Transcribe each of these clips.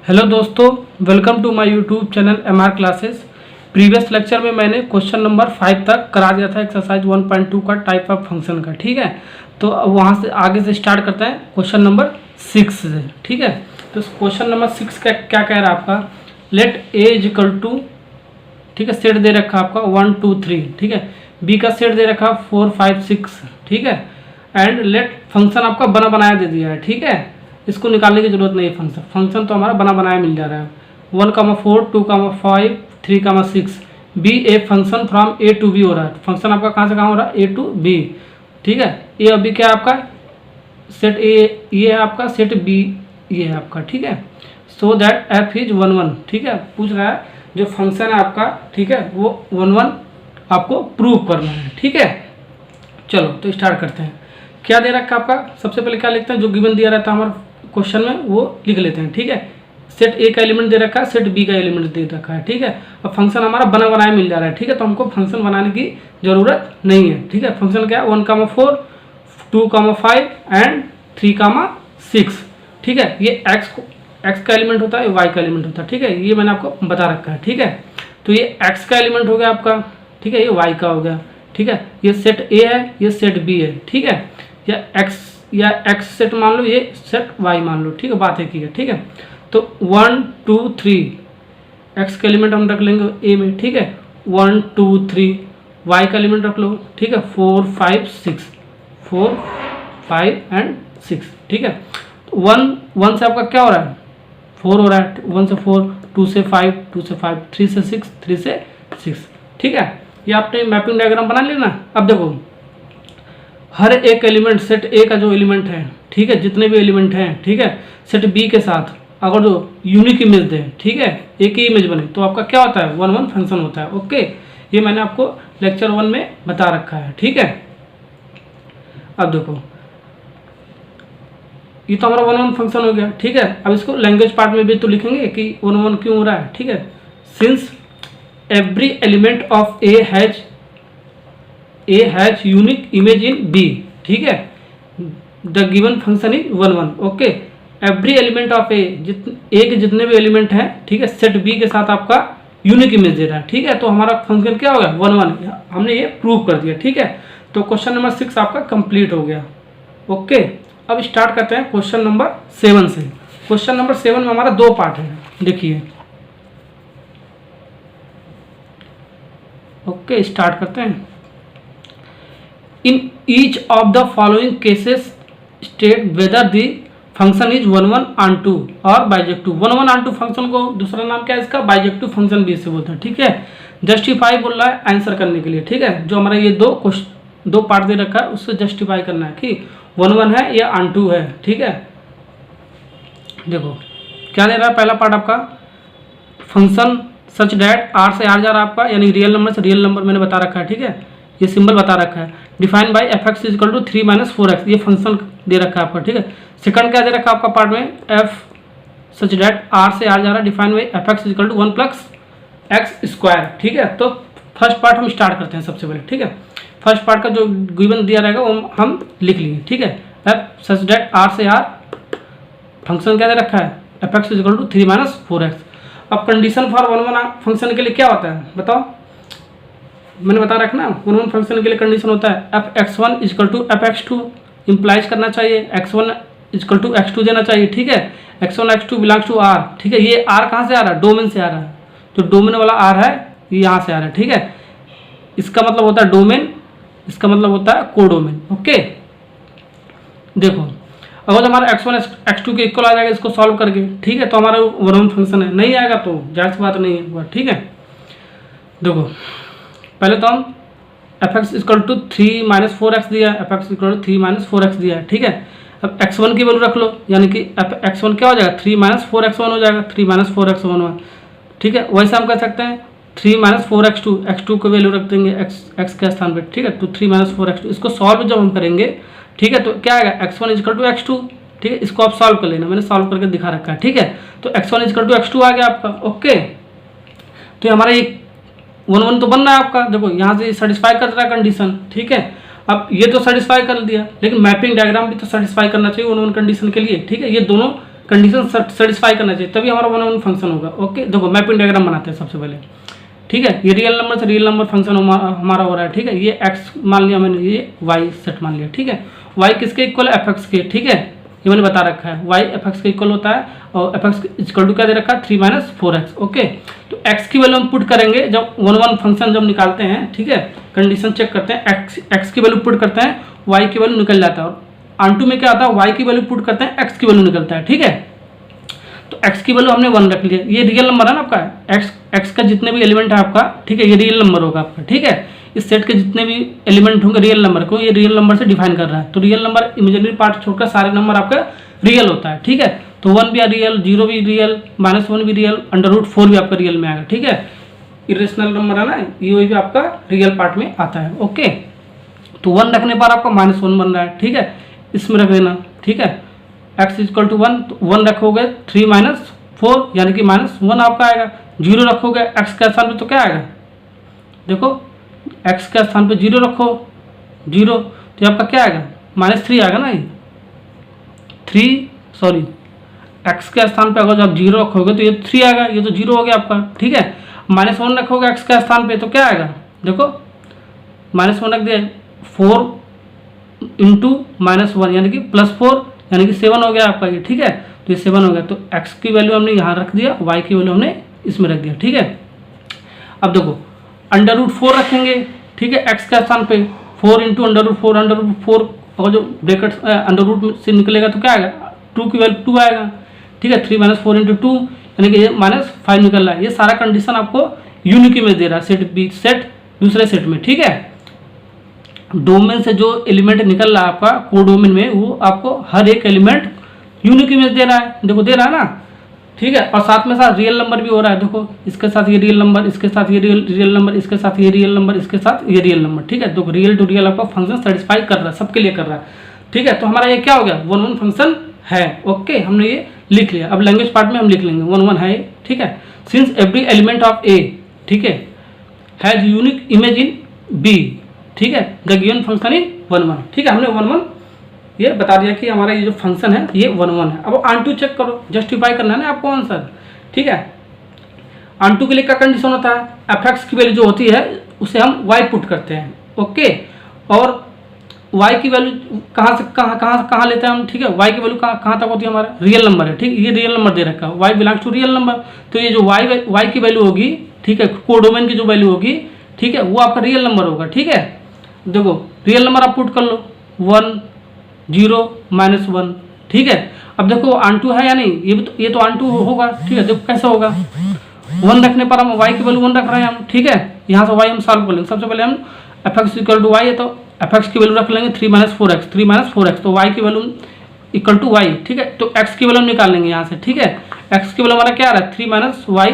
Hello दोस्तों, welcome to my YouTube channel MR classes. Previous lecture में मैंने question number 5 तक करा दिया था एक्सरसाइज 1.2 का टाइप ऑफ फंक्शन का। ठीक है, तो अब वहाँ से आगे से स्टार्ट करते हैं क्वेश्चन नंबर 6 से। ठीक है, तो क्वेश्चन नंबर 6 का क्या कह रहा है आपका, let a is equal to, ठीक है, सेट दे रखा आपका 1 2 3। ठीक है, बी का सेट दे रखा 4 5 6। ठीक है, एंड लेट फंक्शन आपका बना बनाया दे दिया है। ठीक है, इसको निकालने की जरूरत नहीं है। फंक्शन तो हमारा बना बनाया मिल जा रहा है। 1, 4, 2, 5, 3, 6 be a function from A to B हो रहा है। फंक्शन आपका कहाँ से कहाँ हो रहा है, ए टू बी। ठीक है, ए अभी क्या है आपका सेट ए, ये है आपका सेट बी, ये है आपका। ठीक है, सो दैट एफ इज 1 1। ठीक है, पूछ रहा है जो फंक्शन है आपका, ठीक है, वो 1 1 आपको प्रूव करना है। ठीक है, चलो तो स्टार्ट करते हैं। क्या दे रखा है आपका, सबसे पहले क्या लिखते हैं, जो गिवन दिया रहता है हमारे क्वेश्चन में वो लिख लेते हैं। ठीक है, सेट ए का एलिमेंट दे रखा है, सेट बी का एलिमेंट दे रखा है। ठीक है, अब फंक्शन हमारा बना बनाया मिल जा रहा है। ठीक है, तो हमको फंक्शन बनाने की जरूरत नहीं है। ठीक है, फंक्शन क्या है, 1, 4, 2, 5 एंड 3, 6। ठीक है, ये एक्स का एलिमेंट होता है, वाई का एलिमेंट होता है। ठीक है, ये मैंने आपको बता रखा है। ठीक है, तो ये एक्स का एलिमेंट हो गया आपका। ठीक है, ये वाई का हो गया। ठीक है, ये सेट ए है, ये सेट बी है। ठीक है, या एक्स सेट मान लो, ये सेट वाई मान लो। ठीक है, बात है की है। ठीक है, तो 1 2 3 एक्स का एलिमेंट हम रख लेंगे ए में। ठीक है, 1 2 3 वाई का एलिमेंट रख लो। ठीक है, 4 5 6, 4 5 एंड 6। ठीक है, तो 1 से आपका क्या हो रहा है, 4 हो रहा है। 1 से 4, 2 से 5, 2 से 5, 3 से 6, 3 से 6। ठीक है, ये आपने मैपिंग डायग्राम बना लिया ना। अब देखो, हर एक एलिमेंट सेट ए का जो एलिमेंट है, ठीक है, जितने भी एलिमेंट हैं, ठीक है, सेट बी के साथ अगर जो यूनिक इमेज दे, ठीक है, एक ही इमेज बने, तो आपका क्या होता है, 1 1 फंक्शन होता है। ओके, ये मैंने आपको लेक्चर 1 में बता रखा है। ठीक है, अब देखो, ये तो हमारा 1 1 फंक्शन हो गया। ठीक है, अब इसको लैंग्वेज पार्ट में भी तो लिखेंगे कि 1 1 क्यों हो रहा है। ठीक है, since every element of A has unique image in B. ठीक है, the given function is 1 1। Okay, every element of A के जितने भी एलिमेंट हैं, ठीक है, सेट बी के साथ आपका यूनिक इमेज दे रहा है। ठीक है, तो हमारा फंक्शन क्या हो गया, 1 1। हमने ये प्रूव कर दिया। ठीक है, तो क्वेश्चन नंबर 6 आपका कंप्लीट हो गया। ओके, अब स्टार्ट करते हैं क्वेश्चन नंबर 7 से। क्वेश्चन नंबर 7 में हमारा 2 पार्ट है, देखिए। ओके, स्टार्ट करते हैं। In each of the following cases state whether the function is 1 1 on 2 और बाइजेक्टिव। 1 1 on 2 फंक्शन को दूसरा नाम क्या है इसका, बाइजेक्टिव फंक्शन भी इसे बोलते हैं। ठीक है, जस्टिफाई बोल रहा है आंसर करने के लिए। ठीक है, जो हमारा ये दो पार्ट दे रखा है उससे जस्टिफाई करना है कि 1 1 है या ऑन 2 है। ठीक है, देखो क्या दे रहा है, पहला पार्ट आपका फंक्शन सच डैट आर से आर जा रहा है आपका, यानी रियल नंबर से रियल नंबर मैंने बता रखा है। ठीक है, ये सिंबल बता रखा है, define by f x is equal to 3 - 4x। ये फंक्शन दे रखा है आपका। ठीक है, सेकंड क्या दे रखा है आपका पार्ट में, एफ सच डैट आर से आर जा रहा है, define by f x is equal to 1 + x²। ठीक है, तो फर्स्ट पार्ट हम स्टार्ट करते हैं सबसे पहले। ठीक है, फर्स्ट पार्ट का जो गिवन दिया रहेगा वो हम लिख लेंगे। ठीक है, एफ सच डैट आर से आर, फंक्शन क्या दे रखा है, f x is equal to 3 - 4x। अब कंडीशन फॉर 1 1 फंक्शन के लिए क्या होता है बताओ, मैंने बता रखा ना, 1 1 फंक्शन के लिए कंडीशन होता है f x1 equal to f x2। Implies करना चाहिए x1 इक्वल टू x2 देना चाहिए। ठीक है, x1 x2 belongs to r। ठीक है, ये r कहाँ से आ रहा है, डोमेन से आ रहा है। जो डोमेन वाला r है ये यहाँ से आ रहा है। ठीक है, इसका मतलब होता है डोमेन, इसका मतलब होता है कोडोमेन। ओके, देखो अगर हमारा x1 x2 के इक्वल आ जाएगा इसको सॉल्व करके, ठीक है, तो हमारा 1 1 फंक्शन है। नहीं आएगा तो जाहिर सी बात नहीं है। ठीक है, देखो पहले तो हम F x equal to 3 - 4x दिया है, f x equal to 3 - 4x दिया है। ठीक है, अब x1 की वैल्यू रख लो, यानी कि x1 क्या हो जाएगा, 3 - 4x1 हो जाएगा, 3 - 4x1। ठीक है, वैसे हम कह सकते हैं 3 - 4x2, x2 को वैल्यू रख देंगे x के स्थान पे। ठीक है, तो 3 - 4x2, इसको सॉल्व जब हम करेंगे, ठीक है, तो क्या आएगा, x1 इक्वल टू x2। ठीक है, इसको आप सॉल्व कर लेना, मैंने सॉल्व करके दिखा रखा है। ठीक है, तो x1 इक्वल टू x2 आ गया आपका। ओके, तो हमारा ये 1 1 तो बन रहा है आपका। देखो यहाँ से सेटिस्फाई कर रहा है कंडीशन। ठीक है, अब ये तो सेटिस्फाई कर दिया, लेकिन मैपिंग डायग्राम भी तो सेटिस्फाई करना चाहिए 1 1 कंडीशन के लिए। ठीक है, ये दोनों कंडीशन सेटिस्फाई करना चाहिए, तभी हमारा 1 1 फंक्शन होगा। ओके, देखो मैपिंग डायग्राम बनाते हैं सबसे पहले। ठीक है, ये रियल नंबर से रियल नंबर फंक्शन हमारा हो रहा है। ठीक है, ये x मान लिया मैंने, ये y सेट मान लिया। ठीक है, y किसके इक्वल है, fx के। ठीक है, ये मैंने बता रखा है, y fx के इक्वल होता है, और fx इक्वल टू क्या दे रखा है, 3 - 4x। ओके, तो x की वैल्यू हम पुट करेंगे जब 1 1 फंक्शन जब निकालते हैं। ठीक है, कंडीशन चेक करते हैं, x की वैल्यू पुट करते हैं, y की वैल्यू निकल जाता है, और ऑन में क्या आता है, y की वैल्यू पुट करते हैं, x की वैल्यू निकलता है। ठीक है, तो x की वैल्यू हमने 1 रख लिया, ये रियल नंबर है ना आपका, x का जितने भी एलिमेंट है आपका, ठीक है, ये रियल नंबर होगा आपका। ठीक है, इस सेट के जितने भी एलिमेंट होंगे रियल नंबर को, ये रियल नंबर से डिफाइन कर रहा है। तो रियल नंबर इमेजिनरी पार्ट छोड़कर सारे नंबर आपका रियल होता है। ठीक है, तो 1 भी रियल, 0 भी रियल, -1 भी रियल, √4 भी आपका रियल में आएगा। ठीक है, इरेशनल नंबर है ना, ये भी आपका रियल पार्ट में आता है। ओके, तो 1 रखने पर आपका -1 बन रहा है। ठीक है, इसमें रख देना। ठीक है, x इक्वल टू 1, तो 1 रखोगे, 3 - 4 यानी कि -1 आपका आएगा। 0 रखोगे x के स्थान पे तो क्या आएगा, देखो x के स्थान पे 0 रखो, 0, तो आपका क्या आएगा, -3 आएगा ना, ये 3 सॉरी x के स्थान पे अगर जब 0 रखोगे तो ये 3 आएगा, ये तो 0 हो गया आपका। ठीक है, -1 रखोगे x के स्थान पे तो क्या आएगा, देखो -1 रख दिया, 4 × -1 यानी कि +4 यानी कि 7 हो गया आपका ये। ठीक है, तो ये 7 हो गया, तो x की वैल्यू हमने यहाँ रख दिया, y की वैल्यू हमने इसमें रख दिया। ठीक है, अब देखो √4 रखेंगे। ठीक है, x के स्थान पे 4 × √4 और जो ब्रैकेट अंडर से निकलेगा तो क्या आएगा, 2 की वैल्यू 2 आएगा। ठीक है, 3 - 4 × 2 यानी कि ये -5 निकल रहा है। ये सारा कंडीशन आपको यूनिक में दे रहा है, सेट बी सेट दूसरे सेट में। ठीक है, डोमेन से जो एलिमेंट निकल रहा है आपका कोडोमेन में, वो आपको हर एक एलिमेंट यूनिक इमेज दे रहा है, देखो दे रहा है ना। ठीक है, और साथ में साथ रियल नंबर भी हो रहा है, देखो इसके साथ ये रियल नंबर, इसके साथ ये रियल नंबर, इसके साथ ये रियल नंबर, इसके साथ ये रियल नंबर। ठीक है, तो रियल टू रियल आपका फंक्शन सेटिस्फाई कर रहा है, सबके लिए कर रहा है। ठीक है, तो हमारा ये क्या हो गया, 1 1 फंक्शन है। ओके, हमने ये लिख लिया। अब लैंग्वेज पार्ट में हम लिख लेंगे 1 1 है। ठीक है, since every element of A, ठीक है, has unique image in B. ठीक है, द गिवन फंक्शन इन 1 1। ठीक है, हमने 1 1 ये बता दिया कि हमारा ये जो फंक्शन है ये 1 1 है। अब ऑन टू चेक करो, जस्टिफाई करना है ना आपको आंसर। ठीक है, ऑन टू के लिए क्या कंडीशन होता है, fx की वैल्यू जो होती है उसे हम y पुट करते हैं। ओके, और y की वैल्यू कहाँ से कहाँ लेते हैं हम। ठीक है, y की वैल्यू कहाँ तक होती है, हमारा रियल नंबर है। ठीक, ये रियल नंबर दे रखा है, y belongs to real number, तो ये जो y की वैल्यू होगी, ठीक है, कोडोमेन की जो वैल्यू होगी, ठीक है, वो आपका रियल नंबर होगा। ठीक है, देखो रियल नंबर आप पुट कर लो, 1 0 -1। ठीक है, अब देखो ऑन टू है या नहीं, ये तो ऑन टू होगा। ठीक है, देखो कैसे होगा, 1 रखने पर हम y की वैल्यू 1 रख रहे हैं हम। ठीक है, यहाँ से y हम सॉल्व कर लेंगे। सबसे पहले हम fx इक्वल टू y है, तो fx की वैल्यू रख लेंगे 3 - 4x, 3 - 4x, तो y की वैल्यू इक्वल टू y। ठीक है, तो x की वैल्यू निकाल लेंगे यहाँ से। ठीक है, x की वैल्यू हमारा क्या आ रहा है, 3 - y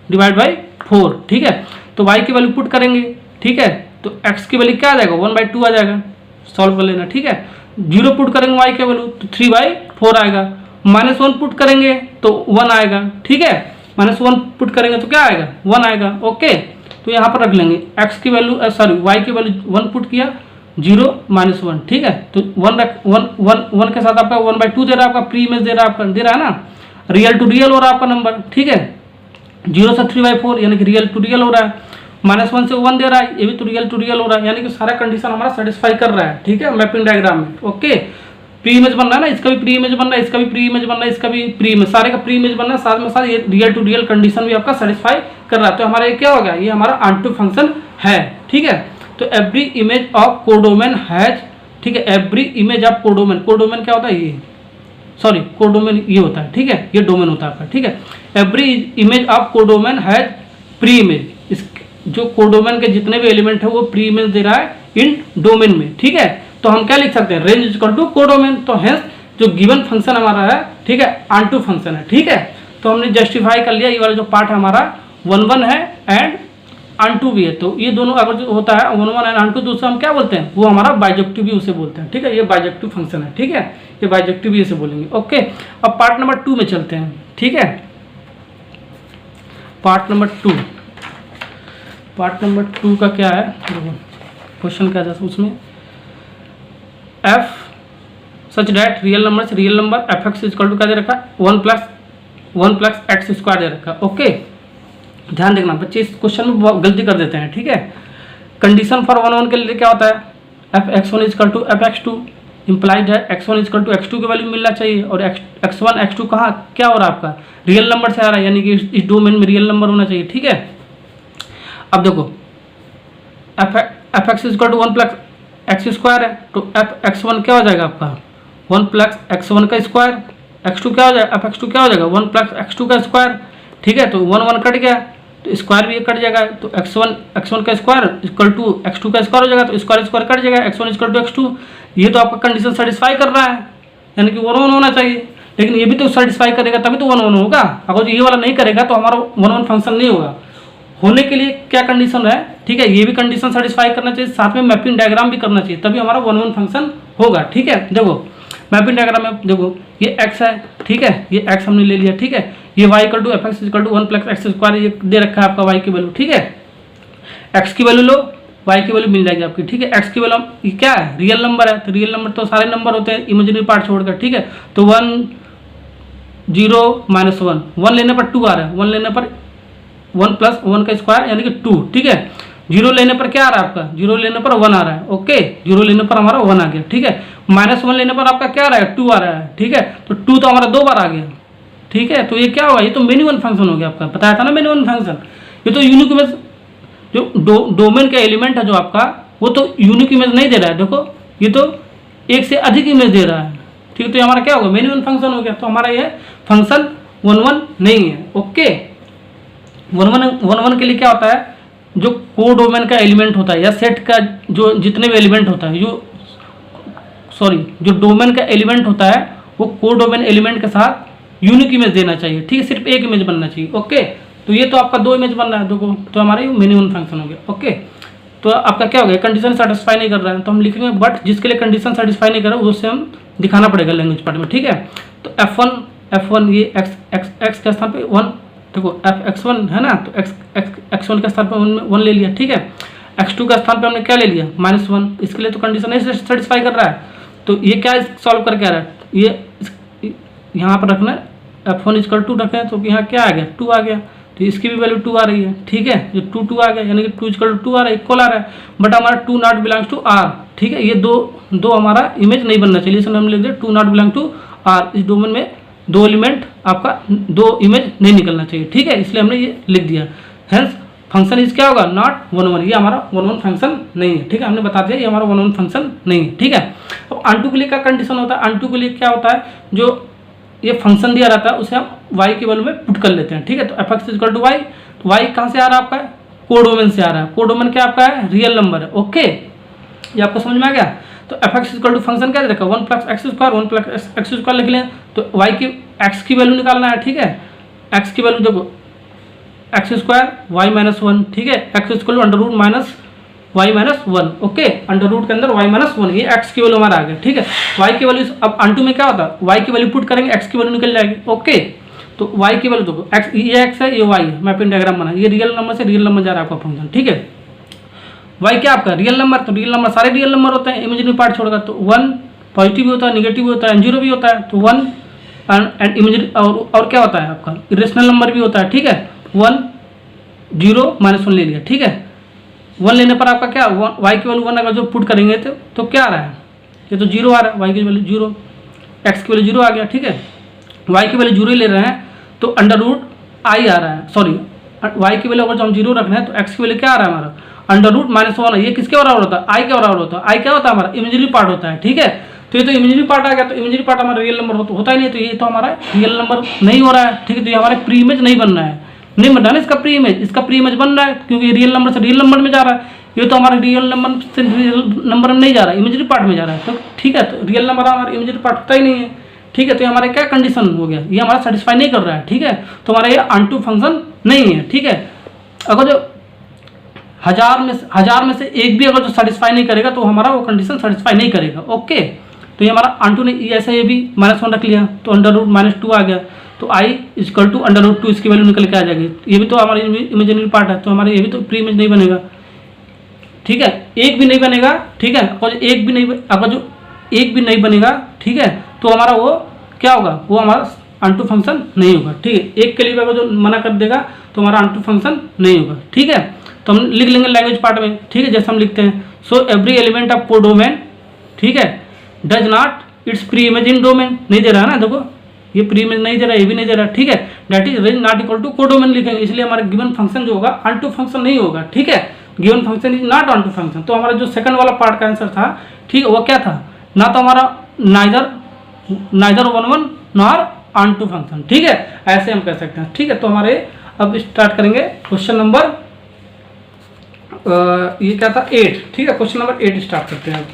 / 4। ठीक है, तो y की वैल्यू पुट करेंगे। ठीक है, तो x की वैल्यू क्या आ जाएगा, 1/2 आ जाएगा, सॉल्व कर लेना। ठीक है, 0 पुट करेंगे y की वैल्यू तो 3/4 आएगा, -1 पुट करेंगे तो 1 आएगा। ठीक है, -1 पुट करेंगे तो क्या आएगा, 1 आएगा। ओके, तो यहाँ पर रख लेंगे x की वैल्यू सॉरी y की वैल्यू 1 पुट किया, 0 -1। ठीक है, तो 1 के साथ आपका 1/2 दे रहा है, आपका प्री इमेज दे रहा है ना, रियल टू रियल हो रहा है आपका नंबर। ठीक है, 0 से 3/4 यानी कि रियल टू रियल हो रहा है, -1 से 1 दे रहा है, ये भी तो रियल टू रियल हो रहा है, यानी कि सारा कंडीशन हमारा सेटिस्फाई कर रहा है। ठीक है, मैपिंग डायग्राम में। ओके, प्री इमेज बन रहा है ना, इसका भी प्री इमेज बन रहा है, इसका भी प्री इमेज बन रहा है, इसका भी प्री इमेज, सारे का प्री इमेज बन रहा है, साथ में साथ ये रियल टू रियल कंडीशन भी आपका सेटिस्फाई कर रहा है। तो हमारा ये क्या हो गया, ये हमारा ऑन टू फंक्शन है। ठीक है, तो every image of codomain has, ठीक है, every image of codomain, codomain क्या होता है, ये सॉरी कोडोमेन ये होता है। ठीक है, ये डोमेन होता है आपका। ठीक है, every image of codomain has pre image, इस जो कोडोमेन के जितने भी एलिमेंट है वो प्री इमेज दे रहा है इन डोमेन में। ठीक है, तो हम क्या लिख सकते हैं, रेंज इक्वल टू कोडोमेन, तो हेंस जो गिवन फंक्शन हमारा है, ठीक है, ऑन टू फंक्शन है। ठीक है, तो हमने जस्टिफाई कर लिया, ये वाला जो पार्ट हमारा 1 1 है एंड ऑन टू भी है, तो ये दोनों अगर जो होता है 1 1 एंड ऑन टू, तो उसे हम क्या बोलते हैं, वो हमारा बाइजेक्टिव भी उसे बोलते हैं। ठीक है, ये बाइजेक्टिव फंक्शन है। ठीक है, ये बाइजेक्टिव भी इसे बोलेंगे। ओके, अब पार्ट नंबर 2 में चलते हैं। ठीक है, पार्ट नंबर 2, पार्ट नंबर 2 का क्या है, देखो क्वेश्चन क्या था उसमें, सच डैट रियल नंबर से real number f x equal to क्या दे रखा है, 1 प्लस एक्स स्क्वायर दे रखा है। ओके, ध्यान देखना बच्चे, इस क्वेश्चन में बहुत गलती कर देते हैं। ठीक है, कंडीशन फॉर 1 के लिए क्या होता है, f x one equal to f x two, implied है x1 इक्वल टू x2 की वैल्यू मिलना चाहिए, और x1 x2 कहाँ क्या हो रहा है आपका, रियल नंबर से आ रहा है, यानी कि इस डोमेन में रियल नंबर होना चाहिए। ठीक है, अब देखो f x equal to 1 plus x square है, तो एफ एक्स1 क्या हो जाएगा आपका 1 प्लस x1 का स्क्वायर, x2 क्या हो जाएगा, एफ एक्स2 क्या हो जाएगा 1 प्लस x2 का स्क्वायर। ठीक है, तो 1 कट गया तो स्क्वायर भी कट जाएगा, तो x1 का स्क्वायर इक्वल टू x2 का स्क्वायर हो जाएगा, तो स्क्वायर कट जाएगा, x1 इक्वल टू x2। ये तो आपका कंडीशन सेटिस्फाई कर रहा है, यानी कि 1 होना चाहिए, लेकिन ये भी तो सेटिस्फाई करेगा तभी तो 1 होगा। अगर ये वाला नहीं करेगा तो हमारा 1 फंक्शन नहीं होगा। होने के लिए क्या कंडीशन है, ठीक है, ये भी कंडीशन सेटिस्फाई करना चाहिए, साथ में मैपिंग डायग्राम भी करना चाहिए, तभी हमारा 1 फंक्शन होगा। ठीक है, देखो मैपिंग डायग्राम में देखो ये x है, ठीक है, ये x हमने ले लिया। ठीक है, ये y equal to f x equal to 1 plus x square ये दे रखा है आपका y की वैल्यू। ठीक है, x की वैल्यू लो, y की वैल्यू मिल जाएगी आपकी। ठीक है, x की वैल्यू ये क्या है, रियल नंबर है, तो रियल नंबर तो सारे नंबर होते हैं इमेजिनरी पार्ट छोड़कर। ठीक है, तो 1 0 -1, 1 लेने पर 2 आ रहा है, 1 लेने पर 1 प्लस 1 का स्क्वायर यानी कि 2। ठीक है, 0 लेने पर क्या आ रहा है आपका, 0 लेने पर 1 आ रहा है। ओके, 0 लेने पर हमारा 1 आ गया। ठीक है, -1 लेने पर आपका क्या आ रहा है, 2 आ रहा है। ठीक है, तो 2 तो हमारा 2 बार आ गया। ठीक है, तो ये क्या हुआ, ये तो मेनी वन फंक्शन हो गया आपका, बताया था ना मेनी वन फंक्शन। ये तो यूनिक इमेज जो डोमेन का एलिमेंट है जो आपका, वो तो यूनिक इमेज नहीं दे रहा है, देखो ये तो एक से अधिक इमेज दे रहा है। ठीक है, तो ये हमारा क्या होगा, मेनी वन फंक्शन हो गया, तो हमारा ये फंक्शन 1 नहीं है। ओके, 1 के लिए क्या होता है, जो को डोमेन का एलिमेंट होता है या सेट का जो जितने भी एलिमेंट होता है, जो डोमेन का एलिमेंट होता है वो को डोमेन एलिमेंट के साथ यूनिक इमेज देना चाहिए। ठीक है, सिर्फ एक इमेज बनना चाहिए। ओके, तो ये तो आपका 2 इमेज बन रहा है, देखो, तो हमारा ये मिनिमम फंक्शन हो गया। ओके, तो आपका क्या हो गया, कंडीशन सेटिस्फाई नहीं कर रहा है, तो हम लिखेंगे बट जिसके लिए कंडीशन सेटिस्फाई नहीं कर रहा है उससे हम दिखाना पड़ेगा लैंग्वेज पार्ट में। ठीक है, तो F1 ये x के स्थान पे 1, देखो x1 है ना, तो x1 के स्थान पे 1 ले लिया। ठीक है, x2 का स्थान पे हमने क्या ले लिया, -1, इसके लिए तो कंडीशन नहीं सेटिस्फाई कर रहा है, तो ये क्या सॉल्व करके आ रहा है, ये यहाँ पर रखना है, F1 इक्वल 2 रखें, तो यहाँ क्या आ गया, 2 आ गया, तो इसकी भी वैल्यू 2 आ रही है। ठीक है, जो 2 आ गया यानी कि 2 इक्वल 2 आ रहा है, इक्वल आ रहा है, बट हमारा 2 नॉट बिलोंग्स टू R। ठीक है, ये दो हमारा इमेज नहीं बनना चाहिए, इसलिए हम लिख दे 2 नॉट बिलोंग टू R। इस डोमेन में 2 एलिमेंट आपका 2 इमेज नहीं निकलना चाहिए। ठीक है, इसलिए हमने ये लिख दिया, हेंस फंक्शन इज क्या होगा, नॉट 1 ये हमारा 1 फंक्शन नहीं है। ठीक है, हमने बता दिया ये हमारा 1 फंक्शन नहीं है। ठीक है, अब अनटू के लिए क्या कंडीशन होता है, अनटू के लिए क्या होता है, जो ये फंक्शन दिया रहता है उसे हम y की वैल्यू में पुट कर लेते हैं। ठीक है, तो f x equal to y, तो y कहाँ से आ रहा है आपका, कोडोमेन से आ रहा है। कोडोमेन क्या आपका है, रियल नंबर है। ओके, ये आपको समझ में आ गया। तो f x equal to function क्या देखा, 1 plus x square, 1 plus x square लिख लें, तो y की x की वैल्यू निकालना है। ठीक है, x की वैल्यू देखो एक्स स्क्वायर y -1। ठीक है, x equal to under root minus y -1। Okay, under root के अंदर y -1, ये x की वैल्यू हमारा आ गया। ठीक है, y की वैल्यू अब अनटू में क्या होता है, y की वैल्यू पुट करेंगे, x की वैल्यू निकल जाएगी। ओके, तो y की वैल्यू देखो x, ये x है, ये y है, मैपिंग डायग्राम बना, ये रियल नंबर से रियल नंबर जा रहा है आपका फंक्शन। ठीक है, y क्या आपका रियल नंबर, तो रियल नंबर सारे रियल नंबर होते हैं इमेजिनरी पार्ट छोड़कर, तो 1 पॉजिटिव भी होता है, निगेटिव भी होता है, 0 भी होता है, तो 1 एंड इमेजिनरी और क्या होता है आपका इरेशनल नंबर भी होता है। ठीक है, 1 0 -1 ले लिया। ठीक है, 1 लेने पर आपका क्या, y की वैल्यू 1 अगर जो पुट करेंगे तो क्या आ रहा है, ये तो 0 आ रहा है, y की वैल्यू 0, x की वैल्यू 0 आ गया। ठीक है, y की वैल्यू 0 ले रहे हैं तो अंडर रूट आई आ रहा है, सॉरी y की वैल्यू अगर जो हम 0 रख रहे हैं तो x की वैल्यू क्या आ रहा है हमारा, अंडर रूट -1 है। ये किसके बराबर होता है, आई के बराबर होता है। आई क्या होता है हमारा इमेजिनरी पार्ट होता है। ठीक है, तो ये तो इमेजिनरी पार्ट आ गया, तो इमेजिनरी पार्ट हमारा रियल नंबर होता ही नहीं, तो ये तो हमारा रियल नंबर नहीं हो रहा है। ठीक है, तो ये हमारा प्री इमेज नहीं बन रहा है, नहीं बन रहा है इसका प्री इमेज, इसका प्री इमेज बन रहा है क्योंकि रियल नंबर से रियल नंबर में जा रहा है, ये तो हमारा रियल नंबर से रियल नंबर में नहीं जा रहा है, इमेजिनरी पार्ट में जा रहा है। तो ठीक है, तो रियल नंबर हमारा इमेजिनरी पार्ट होता ही नहीं है। ठीक है, तो हमारा क्या कंडीशन हो गया, ये हमारा सेटिस्फाई नहीं कर रहा है। ठीक है, तो हमारा ये अनटू फंक्शन नहीं है। ठीक है, अगर जो हजार में से एक भी अगर जो सेटिस्फाई नहीं करेगा तो हमारा वो कंडीशन सेटिस्फाई नहीं करेगा। ओके, तो ये हमारा अनटू ने ऐसे ये भी -1 रख लिया, तो अंडर रूट -2 आ गया, तो i equal to under root 2 इसकी वैल्यू निकल के आ जाएगी। ये भी तो हमारी इमेजिनरी पार्ट है, तो हमारे ये भी तो प्री इमेज नहीं बनेगा। ठीक है, एक भी नहीं बनेगा। ठीक है, अगर जो एक भी नहीं बनेगा ठीक है। तो हमारा वो क्या होगा, वो हमारा ऑन टू फंक्शन नहीं होगा, ठीक है। एक के लिए अगर जो मना कर देगा तो हमारा ऑन टू फंक्शन नहीं होगा, ठीक है। तो हम लिख लेंगे लैंग्वेज पार्ट में, ठीक है, जैसे हम लिखते हैं सो एवरी एलिमेंट ऑफ कोडोमेन, ठीक है, does not it's pre image in domain, नहीं दे रहा है ना, देखो ये प्री इमेज नहीं दे रहा, ये भी नहीं दे रहा, ठीक है। That is range not equal to codomain लिखेंगे, इसलिए हमारा गिवन फंक्शन जो होगा ऑन टू फंक्शन नहीं होगा, ठीक है। Given function is not onto function. तो हमारा जो सेकंड वाला पार्ट का आंसर था, ठीक है, वो क्या था, ना तो हमारा neither one one nor onto function, ठीक है, ऐसे हम कह सकते हैं, ठीक है। तो हमारे अब स्टार्ट करेंगे क्वेश्चन नंबर ये क्या था 8, ठीक है। क्वेश्चन नंबर 8 स्टार्ट करते हैं।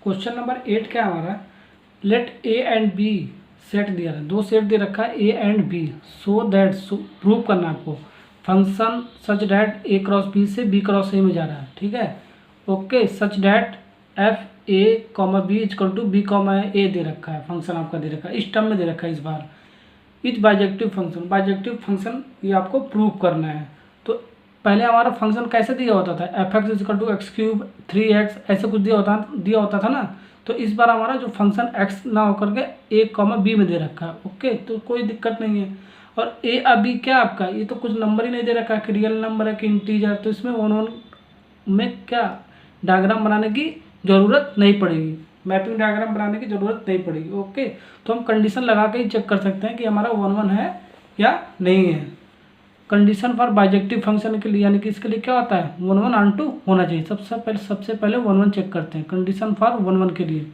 क्वेश्चन नंबर 8 क्या हमारा, let A and B set दिया है, दो सेट दे रखा है A and B, so that prove करना है आपको function such that A cross B से बी क्रॉस ए में जा रहा है, ठीक है, okay. Such that F A comma B is equal to B comma A दे रखा है, फंक्शन आपका दे रखा है, इस टर्म में दे रखा है इस बार। Is bijective function, bijective function ये आपको प्रूव करना है। तो पहले हमारा फंक्शन कैसे दिया होता था, f x equal to x cube 3x ऐसे कुछ दिया होता था ना। तो इस बार हमारा जो फंक्शन x ना होकर के a कॉमा बी में दे रखा है, ओके, तो कोई दिक्कत नहीं है। और a अभी क्या आपका, ये तो कुछ नंबर ही नहीं दे रखा है कि रियल नंबर है कि इंटीजर, तो इसमें वन वन में क्या डायग्राम बनाने की ज़रूरत नहीं पड़ेगी, मैपिंग डायग्राम बनाने की ज़रूरत नहीं पड़ेगी, ओके। तो हम कंडीशन लगा के ही चेक कर सकते हैं कि हमारा वन वन है या नहीं है। कंडीशन फॉर बाइजेक्टिव फंक्शन के लिए, यानी कि इसके लिए क्या होता है, वन वन ऑन टू होना चाहिए। सबसे पहले वन वन चेक करते हैं। कंडीशन फॉर वन वन के लिए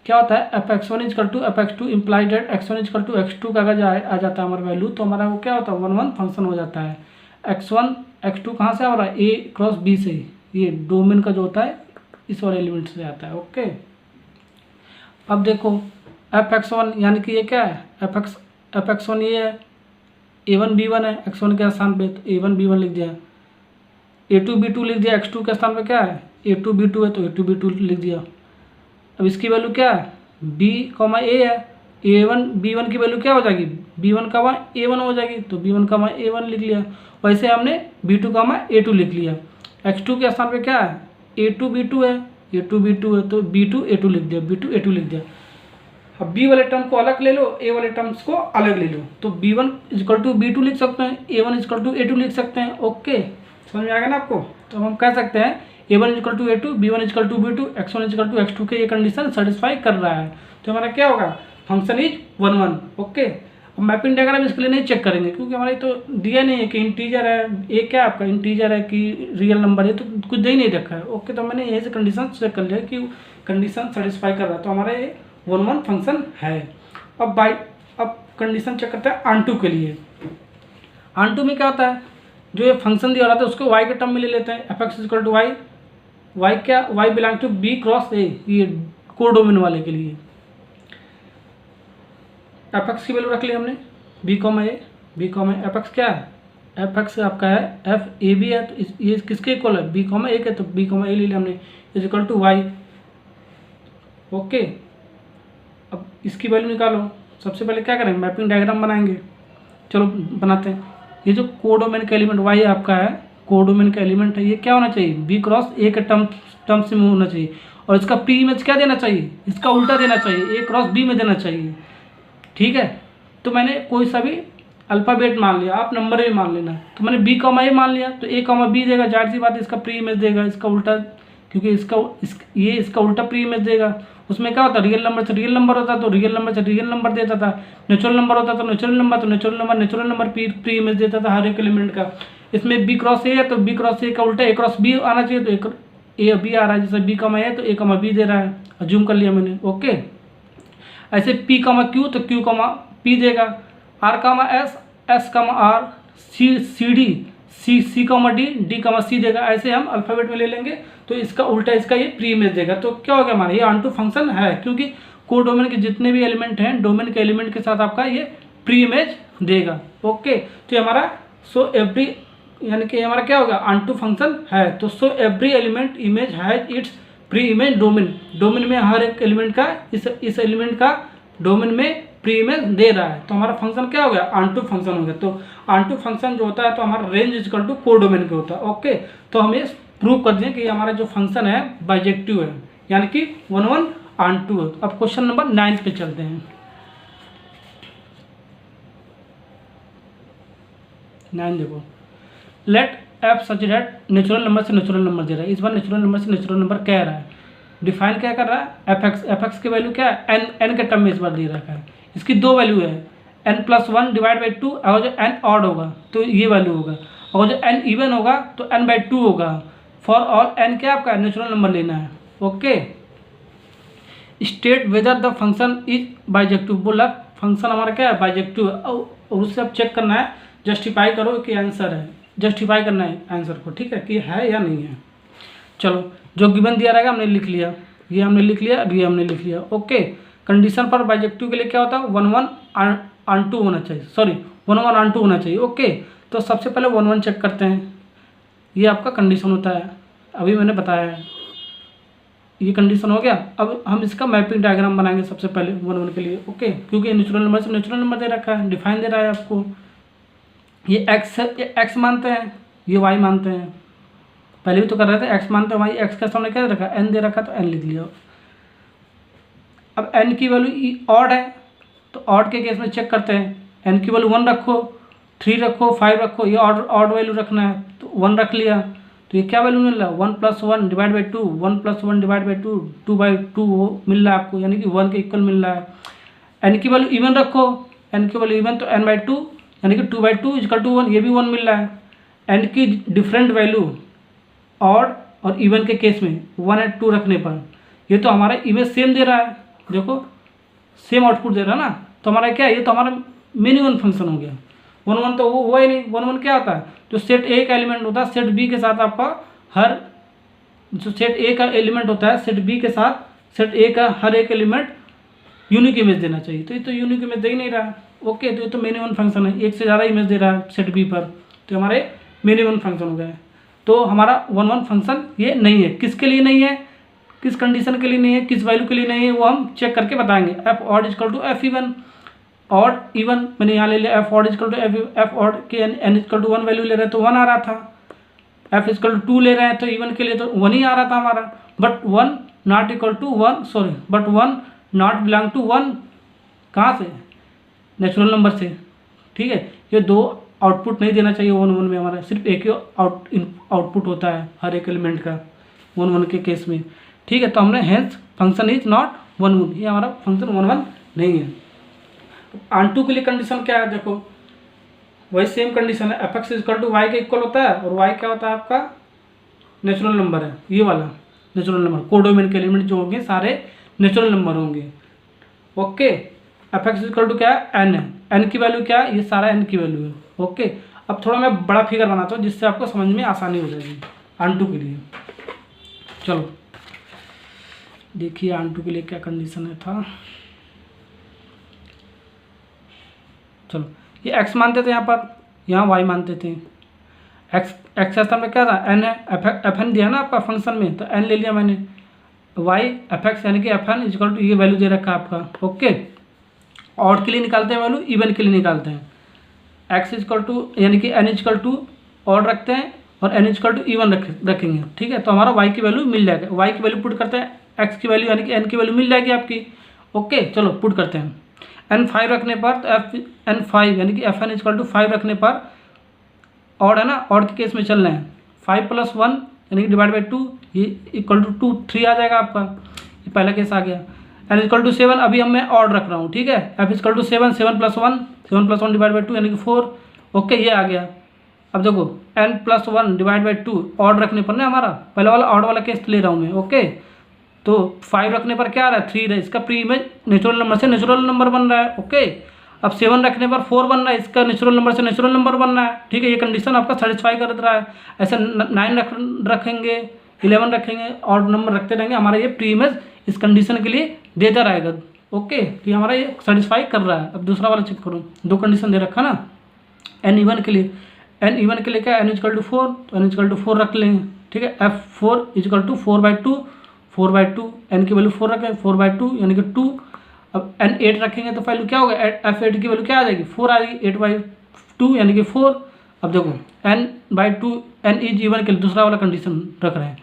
क्या होता है, f x one equal to f x two implied that x one equal to x two का अगर आ जाता है हमारा वैल्यू, तो हमारा वो क्या होता है, वन वन फंक्शन हो जाता है। एक्स वन एक्स टू कहाँ से आ रहा है, ए क्रॉस बी से, ये डोमेन का जो होता है इस वाले एलिमेंट से आता है, ओके। अब देखो एफ एक्स वन यानी कि ये क्या है, एफ एक्स वन ये है, a1 b1 है एक्स वन के स्थान पे, तो a1 b1 लिख दिया, a2 b2 लिख दिया, x2 के स्थान पे क्या है a2 b2 है, तो a2 b2 लिख दिया। अब इसकी वैल्यू क्या है, b कॉमा a है, a1 b1 की वैल्यू क्या हो जाएगी, b1 का a1 हो जाएगी, तो b1 का a1 लिख लिया। वैसे हमने b2 का a2 लिख लिया। x2 के स्थान पे क्या है, a2 b2 है, a2 b2 है, तो b2 a2 लिख दिया, b2 a2 लिख दिया। अब b वाले टर्म को अलग ले लो, a वाले टर्म्स को अलग ले लो, तो b1 इजकल टू b2 लिख सकते हैं, a1 इजकल टू a2 लिख सकते हैं, ओके, समझ में आ गया ना आपको। तो हम कह सकते हैं a1 equal to a2, b1 equal to b2, x1 equal to x2 के ये कंडीशन सेटिस्फाई कर रहा है, तो हमारा क्या होगा, function is one one, okay. अब मैपिंग डायग्राम इसके लिए नहीं चेक करेंगे क्योंकि हमारे तो दिया नहीं है कि इंटीजर है, ये क्या आपका इंटीजर है कि रियल नंबर है, तो कुछ दे ही नहीं रखा है, ओके। तो मैंने यही से कंडीशन चेक कर लिया कि कंडीशन सेटिस्फाई कर रहा है, तो हमारा ये वन वन फंक्शन है। अब कंडीशन चेक करते हैं ऑन टू के लिए। ऑन टू में क्या होता है, जो ये फंक्शन दिया रहता है उसको y के टर्म में ले लेते हैं, f x equal to y, y क्या, y belong to b cross A, ये कोडोमेन वाले के लिए एफ एक्स की वैल्यू रख ली हमने b कॉमा ए, एफ एक्स क्या है, एफ एक्स आपका है एफ ए बी है, तो ये किसके इक्वल है, b कॉमा ए के, तो b कॉमा ए ले लिया हमने, is equal to y, okay. अब इसकी वैल्यू निकालो, सबसे पहले क्या करेंगे, मैपिंग डायग्राम बनाएंगे, चलो बनाते हैं। ये जो कोडोमेन का एलिमेंट y आपका है, कोडोमेन का एलिमेंट है, ये क्या होना चाहिए, b क्रॉस ए के टर्म से में होना चाहिए, और इसका प्री इमेज क्या देना चाहिए, इसका उल्टा देना चाहिए, a क्रॉस b में देना चाहिए, ठीक है। तो मैंने कोई सा भी अल्फ़ाबेट मान लिया, आप नंबर भी मान लेना, तो मैंने b कॉमा ए मान लिया, तो a कॉमा b देगा, जाहिर सी बात है इसका प्री इमेज देगा, इसका उल्टा, क्योंकि इसका उल्टा प्री इमेज देगा। उसमें क्या होता है, रियल नंबर से रियल नंबर होता, तो रियल नंबर से रियल नंबर देता था, नेचुरल नंबर होता तो नेचुरल नंबर प्री इमेज देता था हर एक एलिमेंट का। इसमें बी क्रॉस ए है, तो बी क्रॉस ए का उल्टा ए क्रॉस बी आना चाहिए, तो ए बी आ रहा है, जैसे बी कमा ए तो ए कमा बी दे रहा है, अज्यूम कर लिया मैंने, ओके। ऐसे पी कमा क्यू तो क्यू कमा पी देगा, आर कमा एस, एस कमा आर, सी डी सी कमा डी कमा सी देगा, ऐसे हम अल्फ़ाबेट में ले लेंगे, तो इसका उल्टा इसका ये प्री इमेज देगा। तो क्या हो गया हमारा, ये ऑन टू फंक्शन है, क्योंकि कोडोमेन के जितने भी एलिमेंट हैं, डोमेन के एलिमेंट के साथ आपका ये प्री इमेज देगा, ओके। तो ये हमारा सो एवरी, यानी कि हमारा क्या होगा, ऑन टू फंक्शन है, तो सो every element image has its pre image domain में हर एक एलिमेंट का इस एलिमेंट का डोमेन में प्री इमेज दे रहा है, तो हमारा फंक्शन क्या हो गया, ऑन टू फंक्शन हो गया। तो ऑन टू फंक्शन जो होता है तो हमारा रेंज इक्वल टू कोडोमेन के होता है, ओके। तो हम ये प्रूव कर दें कि हमारा जो फंक्शन है बाइजेक्टिव है, यानी कि वन वन ऑन टू है। अब क्वेश्चन नंबर 9 पे चलते हैं। 9 देखो, let f such that natural number से नेचुरल नंबर दे रहा है, इस बार नेचुरल नंबर से नेचुरल नंबर कह रहा है, डिफाइन क्या कर रहा है, एफ एक्स की वैल्यू क्या है, एन के टर्म में इस बार दे रखा है। इसकी दो वैल्यू है, n+1 डिवाइड बाई 2, और जो n ऑड होगा तो ये वैल्यू होगा, और जो n इवन होगा तो n/2 होगा। फॉर ऑल n क्या आपका नेचुरल नंबर लेना है। Okay, state whether the function is bijective, बोला फंक्शन हमारा क्या है, बाइजेक्टिव, और उससे अब चेक करना है, जस्टिफाई करो कि आंसर है, जस्टिफाई करना है आंसर को, ठीक है, कि है या नहीं है। चलो, जो गिवन दिया रहेगा हमने लिख लिया, ये हमने लिख लिया, ये हमने लिख लिया। ओके, कंडीशन पर बाइजेक्टिव के लिए क्या होता है, 1-1 होना चाहिए, सॉरी 1-1 होना चाहिए। ओके, तो सबसे पहले 1-1 चेक करते हैं, ये आपका कंडीशन होता है, अभी मैंने बताया है, ये कंडीशन हो गया। अब हम इसका मैपिंग डायग्राम बनाएंगे सबसे पहले 1-1 के लिए। ओके, क्योंकि नेचुरल नंबर से नेचुरल नंबर दे रखा है, डिफाइन दे रहा है आपको, ये एक्स मानते हैं, ये वाई मानते हैं, पहले भी तो कर रहे थे, एक्स मानते हैं वाई, एक्स का सामने क्या दे रखा है, एन दे रखा, तो एन लिख लिया। अब एन की वैल्यू ऑड है, तो ऑड के केस में चेक करते हैं, एन की वैल्यू 1 रखो, 3 रखो, 5 रखो, ये ऑड वैल्यू रखना है, तो 1 रख लिया, तो ये क्या वैल्यू मिल रहा है, 1+1 डिवाइड बाई 2, 1+1 डिवाइड बाई 2, 2/2 मिल रहा है आपको, यानी कि 1 के इक्वल मिल रहा है। एन की वैल्यू इवन रखो, एन की वैल्यू इवन तो n/2 यानी कि 2/2 इक्वल टू 1, ये भी 1 मिल रहा है। एन की डिफरेंट वैल्यू ऑड और इवन के केस में 1 और 2 रखने पर, ये तो हमारा इमेज सेम दे रहा है, देखो सेम आउटपुट दे रहा है ना, तो हमारा क्या है, ये तो हमारा मिनिमम फंक्शन हो गया। 1-1 तो वो हुआ ही नहीं, 1-1 क्या होता है, जो सेट ए का एलिमेंट होता है, सेट बी के साथ आपका हर, जो सेट ए का एलिमेंट होता है, सेट बी के साथ सेट ए का हर एक एलिमेंट यूनिक इमेज देना चाहिए, तो ये तो यूनिक इमेज दे ही नहीं रहा। ओके, तो ये तो मिनिमम फंक्शन है, एक से ज़्यादा इमेज दे रहा है सेट बी पर, तो हमारे मिनिमम फंक्शन हो गया। तो हमारा 1-1 फंक्शन ये नहीं है, किसके लिए नहीं है, किस कंडीशन के लिए नहीं है, किस वैल्यू के लिए नहीं है, वो हम चेक करके बताएंगे। F odd equal to f even, odd even मैंने यहाँ ले लिया, f odd equal to f odd के एन इक्वल टू 1 वैल्यू ले रहे हैं तो 1 आ रहा था, एफ इक्वल टू 2 ले रहे हैं तो इवन के लिए तो 1 ही आ रहा था हमारा, but 1 not equal to 1, sorry but 1 not belong to 1, कहाँ से, नेचुरल नंबर से, ठीक है। ये दो आउटपुट नहीं देना चाहिए 1-1 में, हमारा सिर्फ एक ही आउटपुट होता है हर एक एलिमेंट का 1-1 के केस में, ठीक है। तो हमने हेंस फंक्शन इज नॉट 1-1, ये हमारा फंक्शन 1-1 नहीं है। ऑन2 के लिए कंडीशन क्या है, देखो वही सेम कंडीशन है, f x equal to y के इक्वल होता है, और वाई क्या होता है आपका नेचुरल नंबर है, ये वाला नेचुरल नंबर, कोडोमेन के एलिमेंट जो होंगे सारे नेचुरल नंबर होंगे। Okay, f x equal to क्या है, एन है, एन की वैल्यू क्या है, ये सारा एन की वैल्यू है। ओके, अब थोड़ा मैं बड़ा फिगर बनाता हूँ जिससे आपको समझ में आसानी हो जाएगी ऑन2 के लिए। चलो देखिए ऑन2 के लिए क्या कंडीशन है था, चलो ये x मानते थे यहाँ पर, यहाँ y मानते थे, x ऐसा में क्या था, n है, एफ एन दिया ना आपका फंक्शन में, तो n ले लिया मैंने, y एफ एक्स यानी कि एफ एन इक्वल टू ये वैल्यू दे रखा है आपका। ओके, ऑड के लिए निकालते हैं वैल्यू, इवन के लिए निकालते हैं, x इक्वल टू यानी कि n इक्वल टू ऑड रखते हैं और n इक्वल टू इवन रखेंगे, ठीक है। तो हमारा y की वैल्यू मिल जाएगा, y की वैल्यू पुट करते हैं, x की वैल्यू यानी कि n की वैल्यू मिल जाएगी आपकी। ओके, चलो पुट करते हैं, n 5 रखने पर तो n 5 यानी कि एफ एन इक्वल टू 5 रखने पर ऑड है ना, ऑड के केस में चल रहे हैं, 5 + 1 यानी कि डिवाइड बाई 2, ये इक्वल टू 3 आ जाएगा आपका, ये पहला केस आ गया। n इक्वल टू 7 अभी हम मैं ऑड रख रहा हूँ, ठीक है, f equal to 7, 7 + 1 divide by 2 यानी कि 4। ओके, ये आ गया। अब देखो n + 1 डिवाइड बाई 2 ऑड रखने पर ना, हमारा पहले वाला ऑड वाला केस ले रहा हूँ मैं। ओके, तो 5 रखने पर क्या आ रहा है, 3 है, इसका प्री इमेज नेचुरल नंबर से नेचुरल नंबर बन रहा है। ओके, अब 7 रखने पर 4 बन रहा है, इसका नेचुरल नंबर से नेचुरल नंबर बन रहा है, ठीक है। ये कंडीशन आपका सेटिस्फाई कर रहा है। ऐसे 9 रखेंगे, 11 रखेंगे, और नंबर रखते रहेंगे, हमारा ये प्री इमेज इस कंडीशन के लिए देता रहेगा। ओके, तो हमारा ये सेटिस्फाई कर रहा है। अब दूसरा वाला चेक करूँ, दो कंडीशन दे रखा ना, n इवन के लिए, n इवन के लिए क्या, n इक्वल टू 4, तो n इक्वल टू 4 रख लेंगे, ठीक है। f4 इक्वल टू 4/2, 4/2 n की वैल्यू 4 रखें, 4/2 यानी कि 2। अब n 8 रखेंगे तो वैल्यू क्या होगा, f8 की वैल्यू क्या आ जाएगी, 4 आ जाएगी, 8/2 यानी कि 4। अब देखो n/2, n इज इवन के लिए दूसरा वाला कंडीशन रख रहे हैं,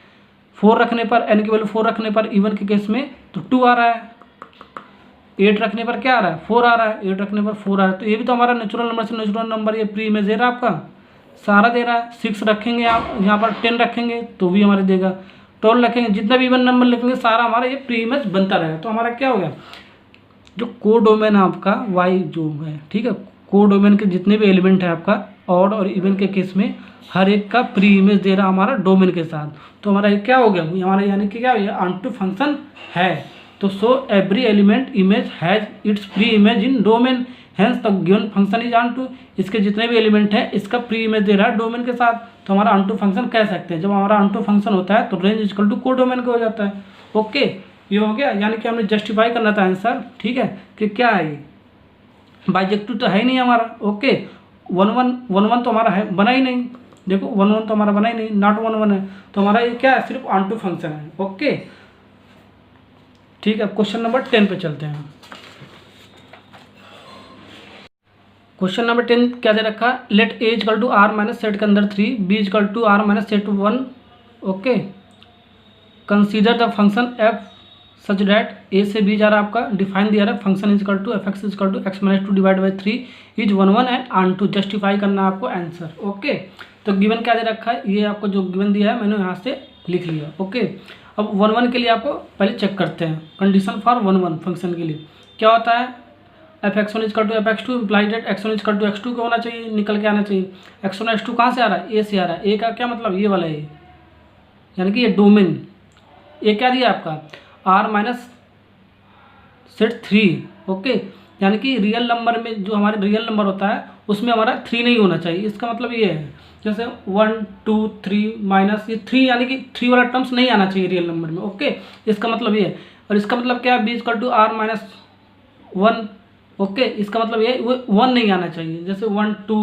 4 रखने पर, n की वैल्यू 4 रखने पर इवन के केस में तो 2 आ रहा है, 8 रखने पर क्या आ रहा है 4 आ रहा है, 8 रखने पर 4 आ रहा है। तो ये भी तो हमारा नेचुरल नंबर से नेचुरल नंबर, ये प्री इमेज दे रहा है आपका, सारा दे रहा है। 6 रखेंगे आप यहाँ पर, 10 रखेंगे तो भी हमारे देगा, 12 रखेंगे, जितना भी इवन नंबर लिखेंगे सारा हमारा ये प्री इमेज बनता रहेगा। तो हमारा क्या हो गया, जो कोड डोमेन है आपका वाई जो है, ठीक है, कोड डोमेन के जितने भी एलिमेंट है आपका ऑड और इवन के केस में हर एक का प्री इमेज दे रहा हमारा डोमेन के साथ। तो हमारा ये क्या हो गया, हमारा यानी कि क्या ये ऑनटू फंक्शन है। तो सो every element image has its pre image in domain, hence the given function is onto. इसके जितने भी एलिमेंट हैं इसका प्री इमेज दे रहा है डोमेन के साथ, तो हमारा ऑनटू फंक्शन कह सकते हैं। जब हमारा ऑनटू फंक्शन होता है तो range equal to codomain का हो जाता है। ओके, ये हो गया, यानी कि हमने जस्टिफाई करना था आंसर, ठीक है, कि क्या है ये बाइजेक्टिव तो है ही नहीं हमारा। ओके, 1 1 तो हमारा है बना ही नहीं, देखो 1 1 तो हमारा बना ही नहीं, नॉट 1 1 है, तो हमारा ये क्या है, सिर्फ ऑनटू फंक्शन है। ओके, ठीक है, क्वेश्चन नंबर 10 पे चलते हैं। क्वेश्चन नंबर 10 क्या दे रखा है, let A equal to R minus set के अंदर 3, B equal to R minus set 1। Okay, consider the function F such that A से बी जा रहा है आपका, डिफाइन दिया रहा है function is equal to f x is equal to x minus 2 divide by 3 is 1 1 and onto, justify करना है आपको आंसर। ओके, तो गिवन क्या दे रखा है, ये आपको जो गिवन दिया है मैंने यहाँ से लिख लिया। ओके, अब 1 1 के लिए आपको पहले चेक करते हैं, कंडीशन फॉर 1 1 फंक्शन के लिए क्या होता है, f x one equal to f x two implied that x one equal to x two का होना चाहिए, निकल के आना चाहिए। एक्स वन एक्स टू कहाँ से आ रहा है, ए से आ रहा है। ए का क्या मतलब, ये वाला ए, यानी कि ये डोमेन। ए क्या दिया आपका, आर माइनस सेट 3। ओके, यानी कि रियल नंबर में जो हमारे रियल नंबर होता है उसमें हमारा 3 नहीं होना चाहिए। इसका मतलब ये है, जैसे 1 2 3 माइनस ये 3, यानी कि 3 वाला टर्म्स नहीं आना चाहिए रियल नंबर में। ओके, इसका मतलब ये है। और इसका मतलब क्या है, B equal to R minus 1। Okay, इसका मतलब ये 1 नहीं आना चाहिए। जैसे 1 2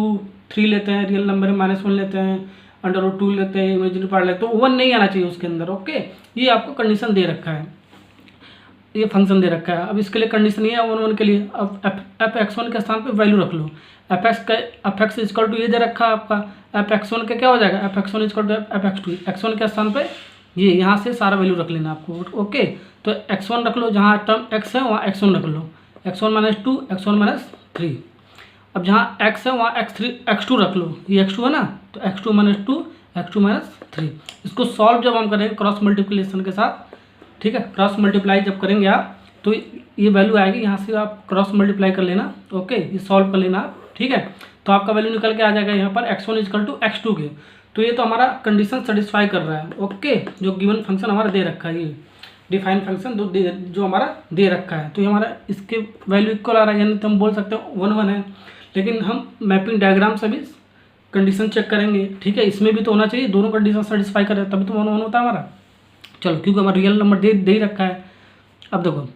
3 लेते हैं रियल नंबर में, -1 लेते हैं, √2 लेते हैं, इमेजिनरी पार्ट लेते हैं, तो 1 नहीं आना चाहिए उसके अंदर। ओके, ये आपको कंडीशन दे रखा है, ये फंक्शन दे रखा है। अब इसके लिए कंडीशन ये है 1 1 के लिए, अब एफ एक्स वन के स्थान पे वैल्यू रख लो। एफ एक्स इजकल टू ये दे रखा है आपका, एफ एक्स वन का क्या हो जाएगा, f x one equal to f x two, x one के स्थान पे ये यहाँ से सारा वैल्यू रख लेना आपको। ओके, तो एक्स वन रख लो, जहाँ टर्म एक्स है वहाँ एक्स वन रख लो, X one minus 2 X one minus 3। अब जहाँ एक्स है वहाँ एक्स टू रख लो, ये एक्स टू है ना, तो x two minus 2 x two minus 3। इसको सॉल्व जब हम करेंगे क्रॉस मल्टीप्लिकेशन के साथ, ठीक है, क्रॉस मल्टीप्लाई जब करेंगे आप तो ये वैल्यू आएगी, यहाँ से आप क्रॉस मल्टीप्लाई कर लेना। ओके, ये सॉल्व कर लेना आप, ठीक है, तो आपका वैल्यू निकल के आ जाएगा यहाँ पर x1 इजकल टू x2 के। तो ये तो हमारा कंडीशन सेटिस्फाई कर रहा है। ओके, जो गिवन फंक्शन हमारा दे रखा है, ये डिफाइन फंक्शन जो हमारा दे रखा है, तो ये हमारा इसके वैल्यू इक्वल आ रहा है, यानी तो हम बोल सकते हैं 1 1 है। लेकिन हम मैपिंग डायग्राम से भी कंडीशन चेक करेंगे, ठीक है, इसमें भी तो होना चाहिए, दोनों कंडीशन सेटिस्फाई करें तभी तो 1 1 होता है हमारा। चलो, क्योंकि हमारा रियल नंबर दे ही रखा है। अब देखो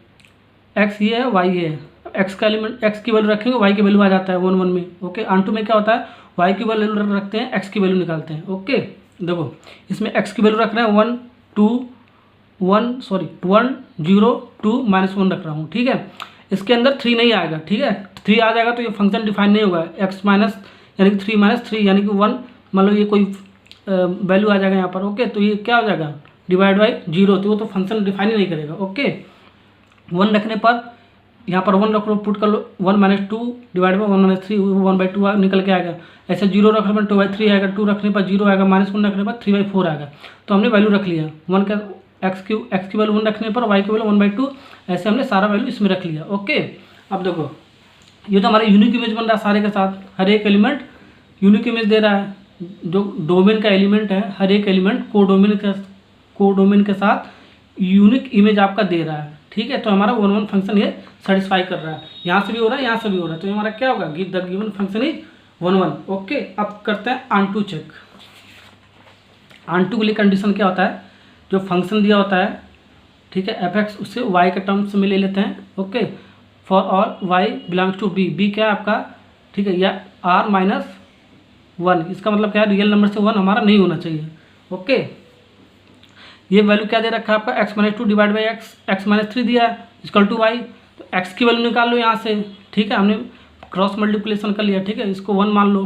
x ये है, y ये है, x का एलिमेंट x की वैल्यू रखेंगे, y की वैल्यू आ जाता है 1 1 में। ओके, ऑन में क्या होता है, y की वैल्यू रखते हैं, x की वैल्यू निकालते हैं। ओके, देखो इसमें x की वैल्यू रख रहे हैं 1 0 2 -1 रख रहा हूँ, ठीक है। इसके अंदर 3 नहीं आएगा, ठीक है, 3 आ जाएगा तो ये फंक्शन डिफाइन नहीं होगा। x माइनस यानी कि 3 - 3 यानी कि 1, मतलब ये कोई वैल्यू आ जाएगा यहाँ पर। ओके, तो ये क्या हो जाएगा, डिवाइड बाई 0, तो वो तो फंक्शन डिफाइन ही नहीं करेगा। ओके, 1 रखने पर यहाँ पर 1 रख लो, पुट कर लो, 1 - 2 डिवाइड बाई 1 - 3, 1/2 निकल के आएगा। ऐसे 0 रखने पर 2/3 आएगा, 2 रखने पर 0 आएगा, -1 रखने पर 3/4 आएगा। तो हमने वैल्यू रख लिया 1 का, एक्स की वैल्यू 1 रखने पर y की वैल्यू 1/2, ऐसे हमने सारा वैल्यू इसमें रख लिया। ओके, अब देखो ये तो हमारा यूनिक इमेज बन रहा है सारे के साथ, हर एक एलिमेंट यूनिक इमेज दे रहा है। जो डोमेन का एलिमेंट है, हर एक एलिमेंट कोडोमेन के साथ यूनिक इमेज आपका दे रहा है, ठीक है। तो हमारा 1 1 फंक्शन ये सेटिस्फाई कर रहा है, यहाँ से भी हो रहा है, यहाँ से भी हो रहा है, तो हमारा क्या होगा, the given function is 1 1। Okay, अब करते हैं onto check. Onto के लिए कंडीशन क्या होता है, जो फंक्शन दिया होता है, ठीक है, एफ एक्स, उससे y के टर्म्स में ले लेते हैं। Okay, for all y belongs to b, b क्या है आपका, ठीक है, या r माइनस 1, इसका मतलब क्या है, रियल नंबर से 1 हमारा नहीं होना चाहिए। ओके, ये वैल्यू क्या दे रखा है आपका, x - 2 डिवाइड बाई x - 3 दिया है इक्वल टू y, तो x की वैल्यू निकाल लो यहाँ से, ठीक है, हमने क्रॉस मल्टीप्लिकेशन कर लिया, ठीक है, इसको 1 मान लो।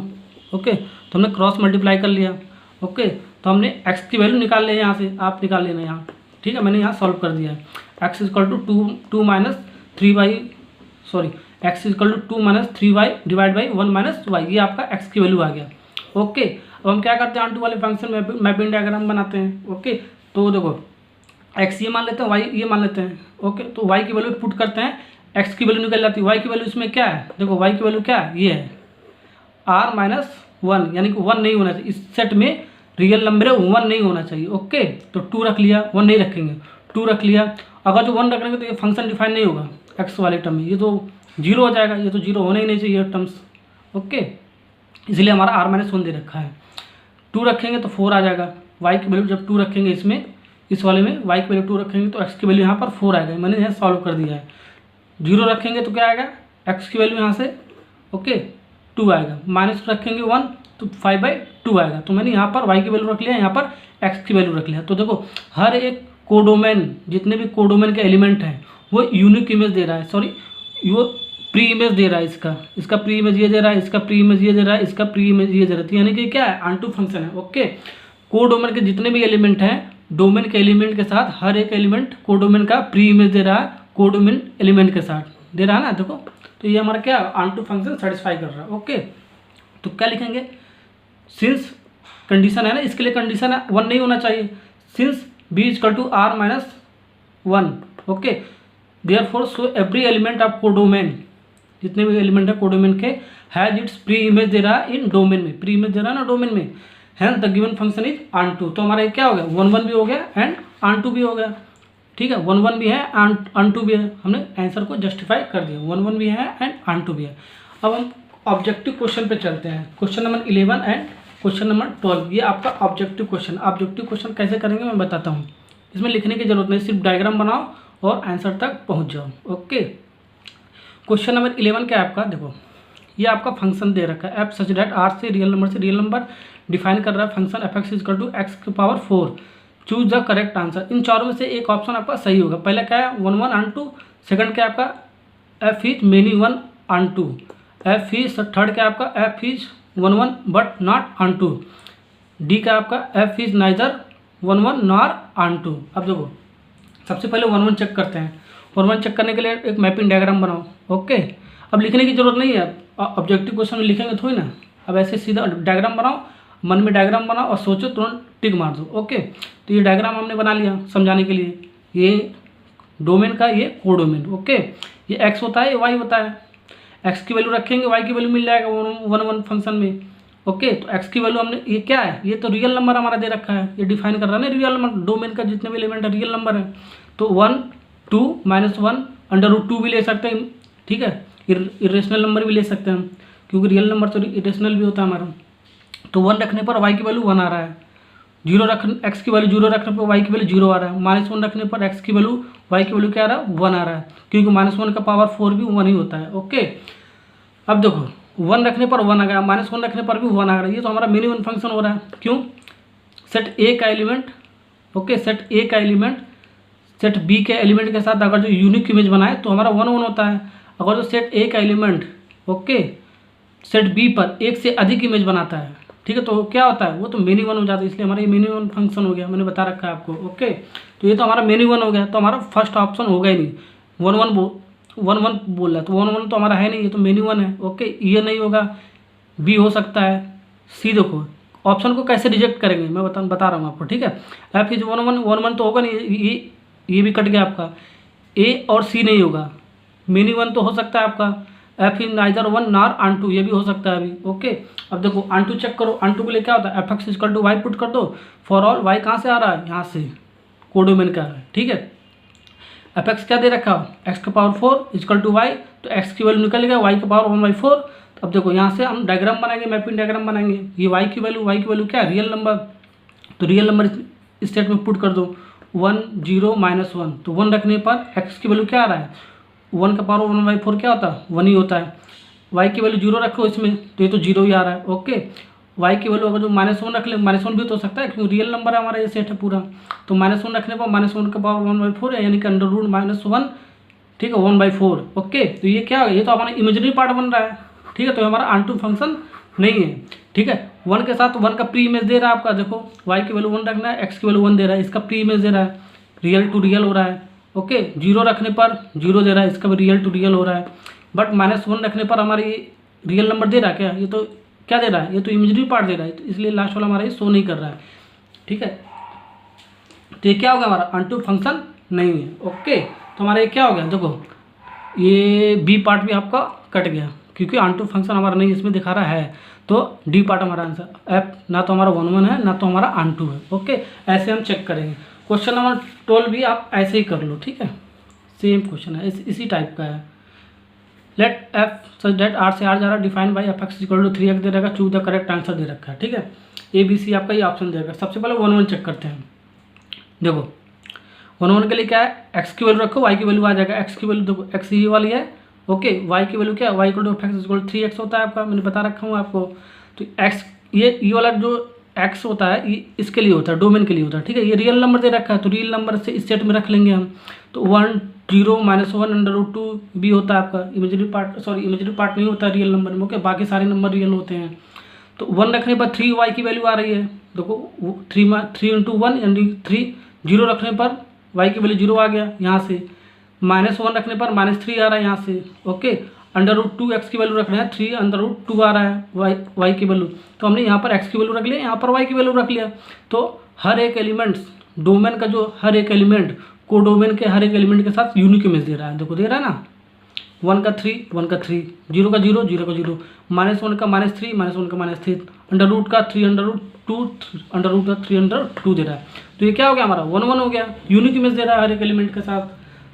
ओके, तो हमने क्रॉस मल्टीप्लाई कर लिया। ओके, तो हमने एक्स की वैल्यू निकाल लिया यहाँ से, आप निकाल लेना यहाँ, ठीक है। मैंने यहाँ सॉल्व कर दिया है। X equal to two minus 3y, sorry x equal to 2 minus 3y divide by 1 minus y, ये आपका एक्स की वैल्यू आ गया। ओके, अब हम क्या करते हैं, ऑन टू वाले फंक्शन में मैपिंग डायग्राम बनाते हैं। ओके, तो देखो एक्स ये मान लेते हैं, वाई ये मान लेते हैं। ओके, तो वाई की वैल्यू पुट करते हैं, एक्स की वैल्यू निकल जाती है। वाई की वैल्यू इसमें क्या है, देखो वाई की वैल्यू क्या है, ये है r माइनस 1, यानी कि 1 नहीं होना चाहिए इस सेट में, रियल नंबर है 1 नहीं होना चाहिए। ओके, तो 2 रख लिया, 1 नहीं रखेंगे, 2 रख लिया। अगर जो 1 रखेंगे तो ये फंक्शन डिफाइन नहीं होगा एक्स वाले टर्म में, ये तो 0 हो जाएगा, ये तो 0 होना ही नहीं चाहिए टर्म्स। ओके, इसलिए हमारा r माइनस 1 दे रखा है। 2 रखेंगे तो 4 आ जाएगा। वाई की वैल्यू जब 2 रखेंगे इसमें, इस वाले में वाई की वैल्यू 2 रखेंगे तो एक्स की वैल्यू यहाँ पर 4 आएगा। मैंने यहाँ सॉल्व कर दिया है। 0 रखेंगे तो क्या आएगा, एक्स की वैल्यू यहाँ से ओके 2 आएगा। माइनस रखेंगे 1 तो 5/2 आएगा। तो मैंने यहाँ पर वाई की वैल्यू रख लिया, यहाँ पर एक्स की वैल्यू रख लिया। तो देखो हर एक कोडोमेन, जितने भी कोडोमेन के एलिमेंट हैं वो यूनिक इमेज दे रहा है, सॉरी वो प्री इमेज दे रहा है। इसका प्री इमेज ये दे रहा है, इसका प्री इमेज ये दे रहा है, इसका प्री इमेज ये दे रहा है। यानी कि क्या है, ऑन टू फंक्शन है। ओके, कोडोमेन के जितने भी एलिमेंट हैं, डोमेन के एलिमेंट के साथ हर एक एलिमेंट कोडोमेन का प्री इमेज दे रहा है, कोडोमेन एलिमेंट के साथ दे रहा है ना। देखो तो ये हमारा क्या ऑन टू फंक्शन सेटिस्फाई कर रहा है। ओके, तो क्या लिखेंगे, सिंस कंडीशन है ना, इसके लिए कंडीशन है 1 नहीं होना चाहिए, since b equal to r minus 1। Okay, therefore so every element of codomain, जितने भी एलिमेंट है कोडोमेन के, हैज इट्स प्री इमेज दे रहा है इन डोमेन में, प्री इमेज दे रहा है ना डोमेन में, hence the given function is onto. तो हमारा ये क्या हो गया, 1 भी हो गया एंड ऑन टू भी हो गया। ठीक है, 1 भी है ऑन टू भी है, हमने आंसर को जस्टिफाई कर दिया। 1 भी है एंड ऑन टू भी है। अब हम ऑब्जेक्टिव क्वेश्चन पे चलते हैं, question number 11 and question number 12। ये आपका ऑब्जेक्टिव क्वेश्चन। ऑब्जेक्टिव क्वेश्चन कैसे करेंगे मैं बताता हूँ, इसमें लिखने की जरूरत नहीं, सिर्फ डायग्राम बनाओ और आंसर तक पहुँच जाओ। ओके, क्वेश्चन नंबर 11 क्या है आपका, देखो ये आपका फंक्शन दे रखा है, एफ सच दैट आर से रियल नंबर डिफाइन कर रहा है function F x equal to X की power 4। Choose the correct answer. इन चारों में से एक ऑप्शन आपका सही होगा। पहला क्या है, 1 1 ऑन टू, सेकंड क्या आपका f is many 1 onto, f is third क्या आपका f is 1 1 but not onto, D का आपका f is neither 1 1 nor onto. अब देखो सबसे पहले 1 1 चेक करते हैं। 1 1 चेक करने के लिए एक मैपिंग डायग्राम बनाओ। ओके, अब लिखने की जरूरत नहीं है, ऑब्जेक्टिव क्वेश्चन में लिखेंगे थोड़ी ना, अब ऐसे सीधा डायग्राम बनाओ, मन में डायग्राम बनाओ और सोचो, तुरंत टिक मार दो। ओके, तो ये डायग्राम हमने बना लिया समझाने के लिए, ये डोमेन का, ये कोडोमेन। ओके, ये एक्स होता है, ये वाई होता है। एक्स की वैल्यू रखेंगे, वाई की वैल्यू मिल जाएगा 1 1 फंक्शन में। ओके, तो एक्स की वैल्यू हमने, ये क्या है, ये तो रियल नंबर हमारा दे रखा है, ये डिफाइन कर रहा है ना रियल नंबर, डोमेन का जितने भी एलिमेंट है रियल नंबर है। तो 1 2 -1 √2 भी ले सकते हैं। ठीक है, इरेशनल नंबर भी ले सकते हैं हम, क्योंकि रियल नंबर तो इरेशनल भी होता है हमारा। तो 1 रखने पर वाई की वैल्यू 1 आ रहा है, एक्स की वैल्यू 0 रखने पर वाई की वैल्यू 0 आ रहा है, -1 रखने पर एक्स की वैल्यू वाई की वैल्यू क्या आ रहा है, 1 आ रहा है, क्योंकि -1 का पावर 4 भी 1 ही होता है। ओके, अब देखो 1 रखने पर 1 आ गया, -1 रखने पर भी 1 आ रहा है, ये तो हमारा मिनिमम फंक्शन हो रहा है। क्यों, सेट ए का एलिमेंट, ओके सेट ए का एलिमेंट सेट बी के एलिमेंट के साथ अगर जो यूनिक इमेज बनाए तो हमारा 1 1 होता है। अगर जो सेट ए का एलिमेंट ओके सेट बी पर एक से अधिक इमेज बनाता है, ठीक है, तो क्या होता है, वो तो मेनी 1 हो जाता है, इसलिए हमारा ये मेनी 1 फंक्शन हो गया, मैंने बता रखा है आपको। ओके, तो ये तो हमारा मेनी 1 हो गया, तो हमारा फर्स्ट ऑप्शन होगा ही नहीं, 1 1 बोल रहा है, तो 1 1 तो हमारा है नहीं, ये तो मेनी 1 है। ओके, ये नहीं होगा, बी हो सकता है, सी। देखो ऑप्शन को कैसे रिजेक्ट करेंगे मैं बता रहा हूँ आपको। ठीक है, एफ इज 1 1 तो होगा नहीं, ये भी कट गया आपका, ए और सी नहीं होगा, मेनी 1 तो हो सकता है आपका, f is neither 1 nor onto, ये भी हो सकता है अभी। ओके, अब देखो ऑन टू चेक करो, ऑन टू के लिए क्या होता है, f x equal to y put कर दो, फॉर ऑल वाई कहाँ से आ रहा है, यहाँ से कोडोमेन का है। ठीक है, एफ एक्स क्या दे रखा हो, एक्स का पावर 4 इक्वल टू वाई, तो एक्स की वैल्यू निकल गया, वाई का पावर 1/4। तो अब देखो यहाँ से हम डायग्राम बनाएंगे, मैपिंग डायग्राम बनाएंगे, ये वाई की वैल्यू क्या है, रियल नंबर, तो रियल नंबर स्टेट में पुट कर दो 1 0 -1, तो 1 रखने पर एक्स की वैल्यू क्या आ रहा है, 1 का पावर 1/4 क्या होता है, 1 ही होता है। वाई की वैल्यू 0 रखो इसमें, तो ये तो 0 ही आ रहा है। ओके, वाई की वैल्यू अगर जो -1 रख ले, -1 भी तो हो सकता है क्योंकि रियल नंबर है हमारा, ये सेट है पूरा, तो -1 रखने पर -1 का पावर 1/4 है, यानी कि √-1, ठीक है, 1/4। ओके, तो ये क्या है, ये तो हमारा इमेजिनरी पार्ट बन रहा है। ठीक है, तो हमारा ऑन टू फंक्शन नहीं है। ठीक है, 1 के साथ 1 का प्री इमेज दे रहा है आपका, देखो y की वैल्यू 1 रखना है, x की वैल्यू 1 दे रहा है, इसका प्री इमेज दे रहा है, रियल टू रियल हो रहा है। ओके, 0 रखने पर 0 दे रहा है, इसका भी रियल टू रियल हो रहा है। बट -1 रखने पर हमारे रियल नंबर दे रहा है क्या? ये तो क्या दे रहा है? ये तो इमेजरी पार्ट दे रहा है, तो इसलिए लास्ट वाला हमारा ये शो नहीं कर रहा है। ठीक है, तो ये क्या होगा हमारा अनटू फंक्शन नहीं है। ओके, तो हमारा ये क्या हो गया, देखो ये बी पार्ट भी आपका कट गया क्योंकि अनटू फंक्शन हमारा नहीं इसमें दिखा रहा है, तो डी पार्ट हमारा आंसर। एफ ना तो हमारा 1 1 है ना तो हमारा अनटू है। ओके, ऐसे हम चेक करेंगे। क्वेश्चन नंबर 12 भी आप ऐसे ही कर लो। ठीक है, सेम क्वेश्चन है, इसी टाइप का है। Let f such that R से आर जा रहा है, define by f x equal to 3x दे रखा, चूज द करेक्ट आंसर दे रखा है। ठीक है, ए बी सी आपका ये ऑप्शन दे रखा है। सबसे पहले 1 1 चेक करते हैं। देखो 1 1 के लिए क्या है, एक्स की वैल्यू रखो, वाई की वैल्यू आ जाएगा। एक्स की वैल्यू देखो एक्स ये वाली है। ओके, वाई की वैल्यू क्या है, y equal to x equal 3x होता है आपका, मैंने बता रखा हूँ आपको। तो एक्स ये वाला जो एक्स होता है ये इसके लिए होता है, डोमेन के लिए होता है। ठीक है, ये रियल नंबर दे रखा है तो रियल नंबर से इस सेट में रख लेंगे हम। तो 1 0 -1 √2 भी होता है आपका, इमेजरी पार्ट नहीं होता है रियल नंबर में। ओके, बाकी सारे नंबर रियल होते हैं। तो 1 रखने पर 3 वाई की वैल्यू आ रही है, देखो 3 × 1 यानी 3। 0 रखने पर वाई की वैल्यू 0 आ गया यहाँ से। -1 रखने पर -3 आ रहा है यहाँ से। ओके, √2 एक्स की वैल्यू रखना है, 3 √2 आ रहा है वाई की वैल्यू। तो हमने यहाँ पर एक्स की वैल्यू रख लिया, यहाँ पर वाई की वैल्यू रख लिया। तो हर एक एलिमेंट्स डोमेन का जो हर एक एलिमेंट को डोमेन के हर एक एलिमेंट के साथ यूनिक इमेज दे रहा है। देखो दे रहा है ना, 1 का 3 1 का 3, 0 का 0 0 का 0, -1 का -3 -1 का -3, √ का 3 √2 √ का 3 √2 दे रहा है। तो ये क्या हो गया हमारा 1 1 हो गया, यूनिक इमेज दे रहा है हर एक एलिमेंट के साथ।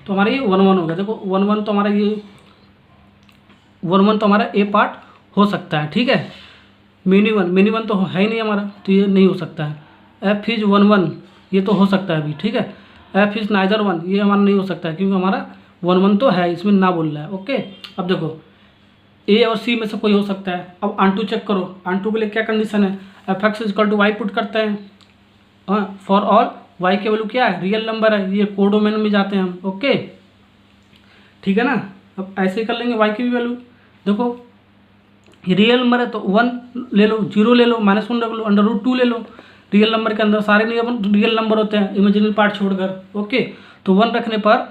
तो हमारा ये 1 1 हो गया। देखो 1 1 तो हमारा ये 1 1 तो हमारा ए पार्ट हो सकता है। ठीक है, मिनी वन तो है ही नहीं हमारा, तो ये नहीं हो सकता है। एफ इज 1 1 ये तो हो सकता है अभी। ठीक है, एफ इज नाइदर 1 ये हमारा नहीं हो सकता है क्योंकि हमारा 1 1 तो है, इसमें ना बोल रहा है। ओके, अब देखो ए और सी में से कोई हो सकता है। अब अनटू चेक करो, अनटू के लिए क्या कंडीशन है, f x equal to y put करते हैं। हाँ, फॉर ऑल वाई की वैल्यू क्या है, रियल नंबर है, ये कोडोमेन में जाते हैं हम। ओके, ठीक है ना। अब ऐसे ही कर लेंगे वाई की भी वैल्यू, देखो रियल नंबर है तो 1 ले लो, 0 ले लो, -1 रख लो, √2 ले लो। रियल नंबर के अंदर सारे रियल नंबर होते हैं इमेजिनरी पार्ट छोड़कर। ओके, तो 1 रखने पर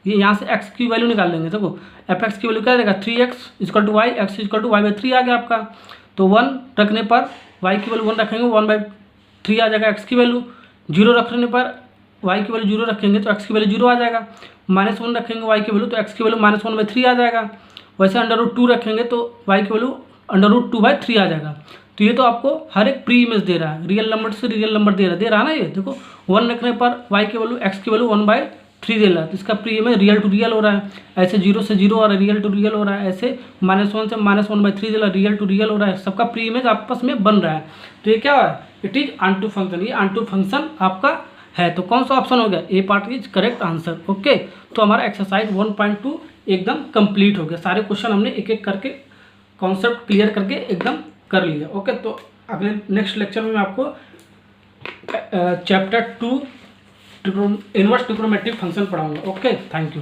ये यहाँ से x की वैल्यू निकाल लेंगे। देखो एफ एक्स की वैल्यू क्या देगा, 3x equal to y, x equal to y/3 आ गया आपका। तो 1 रखने पर y की वैल्यू 1 रखेंगे, 1/3 आ जाएगा x की वैल्यू। 0 रखने पर y की वैल्यू 0 रखेंगे तो x की वैल्यू 0 आ जाएगा। -1 रखेंगे y की वैल्यू तो x की वैल्यू -1/3 आ जाएगा। वैसे √2 रखेंगे तो y की वैल्यू √2/3 आ जाएगा। तो ये तो आपको हर एक प्री इमेज दे रहा है, रियल नंबर से रियल नंबर दे रहा है ना। ये देखो 1 रखने पर y की वैल्यू x की वैल्यू 1/3 दे रहा है, तो इसका pre image real to real हो रहा है। ऐसे 0 से 0 और रियल टू रियल हो रहा है, ऐसे -1 से -1/3 दे रहा है, रियल टू रियल हो रहा है। सबका प्री इमेज आपस में बन रहा है। तो ये क्या है, इट इज अनटू फंक्शन, ये अनटू फंक्शन आपका है। तो कौन सा ऑप्शन हो गया, A part is correct answer. Okay, तो हमारा एक्सरसाइज 1.2 एकदम कंप्लीट हो गया। सारे क्वेश्चन हमने एक एक करके कॉन्सेप्ट क्लियर करके एकदम कर लिया। ओके, तो अगले नेक्स्ट लेक्चर में मैं आपको चैप्टर 2 इनवर्स ट्रिग्नोमेट्रिक फंक्शन पढ़ाऊंगा। Okay, thank you.